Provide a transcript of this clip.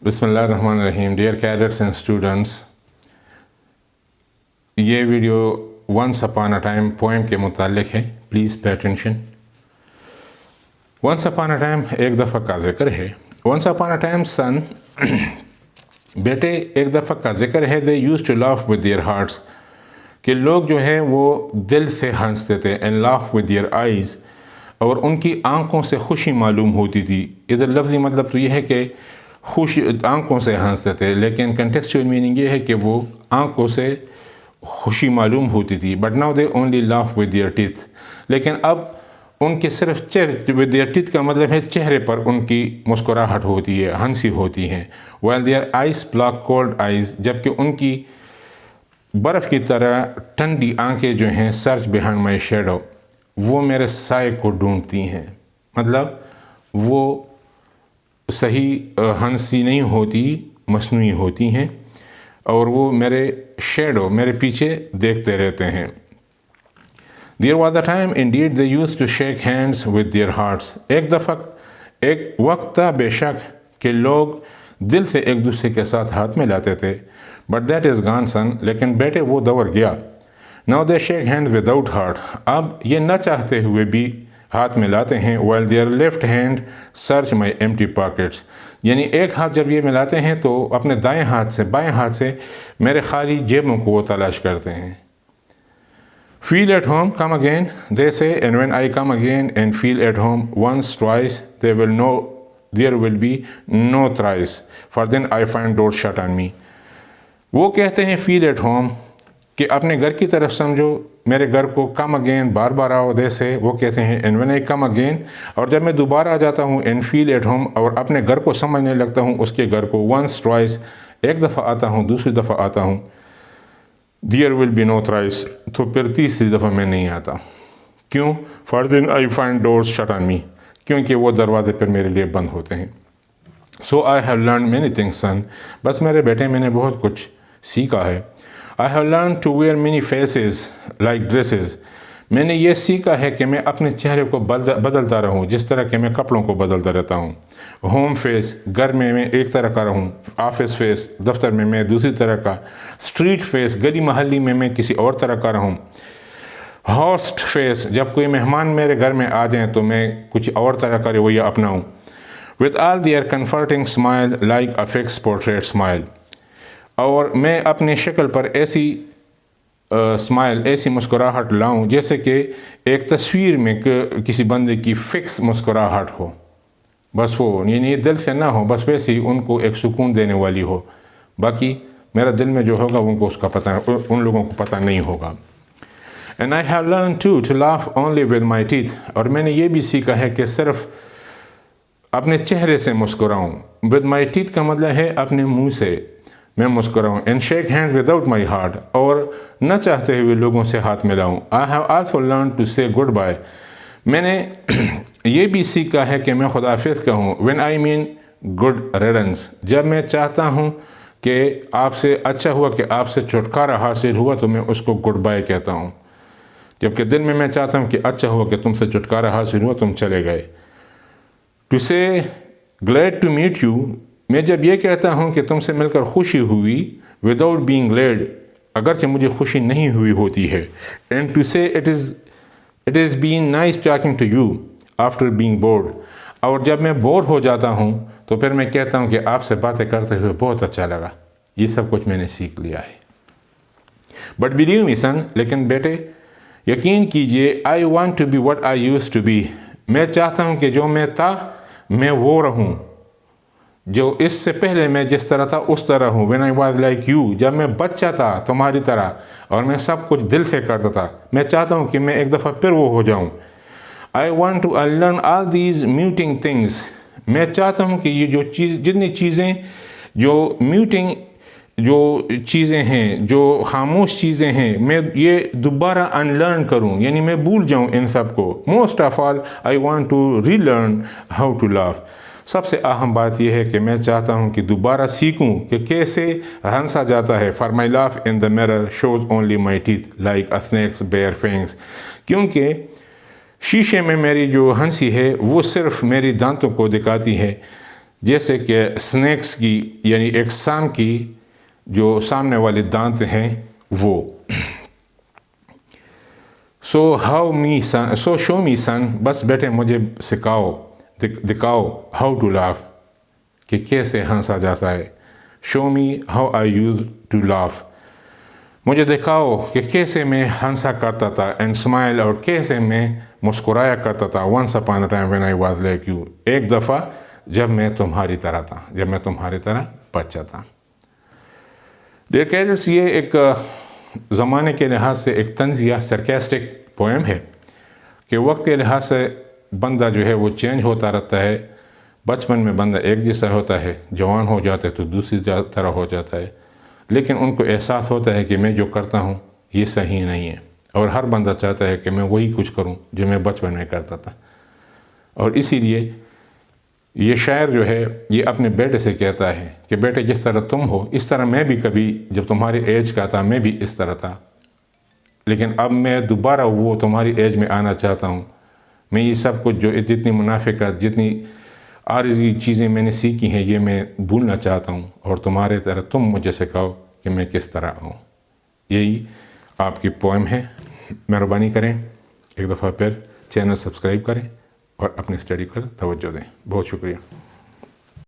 बिस्मिल्लाहिर्रहमानिर्रहीम। Dear cadets and students, ये video once upon a time poem के मुतालिक है। Please pay attention. Once upon a time एक दफ़ा का जिक्र है। Once upon a time son बेटे एक दफ़ा का जिक्र है। They use to laugh with their hearts कि लोग जो है वो दिल से हंसते थे। And laugh with their eyes और उनकी आंखों से खुशी मालूम होती थी। इधर लफ्ज़ी मतलब तो ये है कि खुशी आंखों से हंसते थे, लेकिन कंटेक्चुअल मीनिंग ये है कि वो आंखों से खुशी मालूम होती थी। But now they only laugh with there teeth. लेकिन अब उनके सिर्फ चेहरे विद देयर टीथ का मतलब है चेहरे पर उनकी मुस्कुराहट होती है, हंसी होती है। Well their eyes block cold eyes, जबकि उनकी बर्फ़ की तरह ठंडी आंखें जो हैं सर्च बिहाइंड माई शेडो, वो मेरे साए को ढूंढती हैं। मतलब वो सही हंसी नहीं होती, मसनूई होती हैं और वो मेरे शेडो मेरे पीछे देखते रहते हैं। There was a time indeed they used to shake hands with their hearts. एक वक्त था बेशक कि लोग दिल से एक दूसरे के साथ हाथ मिलाते थे। But that is gone son, लेकिन बेटे वो दौर गया। Now they shake hands without heart. अब ये न चाहते हुए भी हाथ मिलाते हैं। While their left hand search my empty pockets. यानी एक हाथ जब ये मिलाते हैं तो अपने दाएं हाथ से बाएं हाथ से मेरे खाली जेबों को वो तलाश करते हैं। Feel at home, come again, they say, and when I come again and feel at home once, twice, there will be no thrice, for then I find doors shut on me. वो कहते हैं feel at home कि अपने घर की तरफ समझो, मेरे घर को come again, बार बार आओ। दे से वो कहते हैं and when I come again, और जब मैं दोबारा आ जाता हूँ and feel at home और अपने घर को समझने लगता हूँ, उसके घर को once, twice, एक दफ़ा आता हूँ, दूसरी दफ़ा आता हूँ, there will be no thrice, तो फिर तीसरी दफ़ा मैं नहीं आता। क्यों? for then I find doors shut on me, क्योंकि वो दरवाजे पर मेरे लिए बंद होते हैं। so I have learned many things son, बस मेरे बेटे मैंने बहुत कुछ सीखा है। I have learned to wear many faces like dresses. मैंने ये सीखा है कि मैं अपने चेहरे को बदलता रहूं जिस तरह के मैं कपड़ों को बदलता रहता हूं। होम फेस, घर में मैं एक तरह का रहूं। ऑफिस फेस, दफ्तर में मैं दूसरी तरह का। स्ट्रीट फेस, गली मोहल्ली में मैं किसी और तरह का रहूं। होस्ट फेस, जब कोई मेहमान मेरे घर में आ जाएं तो मैं कुछ और तरह का रवैया अपनाऊं। With all their comforting smile like a fix portrait smile, और मैं अपनी शक्ल पर ऐसी स्माइल, ऐसी मुस्कुराहट लाऊं जैसे कि एक तस्वीर में किसी बंदे की फ़िक्स मुस्कुराहट हो। बस वो यानी दिल से ना हो, बस वैसे ही उनको एक सुकून देने वाली हो। बाकी मेरा दिल में जो होगा उनको उसका पता, उन लोगों को पता नहीं होगा। And I have learn to laugh only with my teeth, और मैंने ये भी सीखा है कि सिर्फ अपने चेहरे से मुस्कुराऊँ। विद माई टीथ का मतलब है अपने मुँह से मैं मुस्कुराऊँ। And shake hand without my heart, और न चाहते हुए लोगों से हाथ मिलाऊँ। I have also learn to say goodbye, मैंने ये भी सीखा है कि मैं खुदाफिज कहूँ। When I mean good riddance, जब मैं चाहता हूँ कि आपसे अच्छा हुआ, कि आपसे छुटकारा हासिल हुआ, तो मैं उसको गुड बाय कहता हूँ। जबकि दिल में मैं चाहता हूँ कि अच्छा हुआ, कि तुमसे छुटकारा हासिल हुआ, तुम चले गए। टू से ग्लैड टू मीट यू, मैं जब ये कहता हूँ कि तुमसे मिलकर खुशी हुई, विदाउट बीइंग ग्लैड, अगरचे मुझे खुशी नहीं हुई होती है। And to say it is been nice talking to you after being bored, और जब मैं बोर हो जाता हूँ तो फिर मैं कहता हूँ कि आपसे बातें करते हुए बहुत अच्छा लगा। ये सब कुछ मैंने सीख लिया है। बट बिलीव मी सन, लेकिन बेटे यकीन कीजिए, I want to be what I use to be, मैं चाहता हूँ कि जो मैं था मैं वो रहूँ, जो इससे पहले मैं जिस तरह था उस तरह हूँ। When I was like you, जब मैं बच्चा था तुम्हारी तरह और मैं सब कुछ दिल से करता था, मैं चाहता हूँ कि मैं एक दफ़ा फिर वो हो जाऊँ। I want to unlearn all these muting things, मैं चाहता हूँ कि ये जो जितनी चीज़ें जो म्यूटिंग जो चीज़ें हैं, जो खामोश चीज़ें हैं, मैं ये दोबारा अनलर्न करूँ, यानी मैं भूल जाऊँ इन सब को। Most of all I want to relearn how to laugh, सबसे अहम बात यह है कि मैं चाहता हूं कि दोबारा सीखूं कि कैसे हंसा जाता है। For my laugh in the mirror shows only my teeth like a snake's bare fangs, क्योंकि शीशे में मेरी जो हंसी है वो सिर्फ मेरी दांतों को दिखाती है, جیسے کہ سنیکس کی یعنی ایک سام کی جو سامنے والے دانت ہیں وہ. سو شو می سن، بس بیٹے مجھے سکھاؤ دکھاؤ ہاؤ ٹو لاف کہ کیسے ہنسا جاتا ہے. Show me how I use to laugh, مجھے دکھاؤ کہ کیسے میں ہنسا کرتا تھا. اینڈ اسمائل، اور کیسے میں مسکرایا کرتا تھا. Once upon a time when I was like you, ایک دفعہ جب میں تمہاری طرح تھا، جب میں تمہاری طرح بچہ تھا. ڈیئر کیڈٹس، یہ ایک زمانے کے لحاظ سے ایک طنزیہ سرکیسٹک پوئم ہے کہ وقت کے لحاظ سے بندہ جو ہے وہ چینج ہوتا رہتا ہے. بچپن میں بندہ ایک جیسا ہوتا ہے، جوان ہو جاتا ہے تو دوسری طرح ہو جاتا ہے، لیکن ان کو احساس ہوتا ہے کہ میں جو کرتا ہوں یہ صحیح نہیں ہے، اور ہر بندہ چاہتا ہے کہ میں وہی کچھ کروں جو میں بچپن میں کرتا تھا. اور اسی لیے یہ شاعر جو ہے یہ اپنے بیٹے سے کہتا ہے کہ بیٹے جس طرح تم ہو اس طرح میں بھی کبھی جب تمہاری ایج کا تھا میں بھی اس طرح تھا، لیکن اب میں دوبارہ وہ تمہاری ایج میں آنا چاہتا ہوں. میں یہ سب کچھ جو جتنی منافقت، جتنی عارضی چیزیں میں نے سیکھی ہیں یہ میں بھولنا چاہتا ہوں، اور تمہارے طرح تم مجھے سکھاؤ کہ میں کس طرح ہوں. یہی آپ کی پوئم ہے. مہربانی کریں ایک دفعہ پھر چینل سبسکرائب کریں اور اپنی اسٹڈی پر توجہ دیں. بہت شکریہ.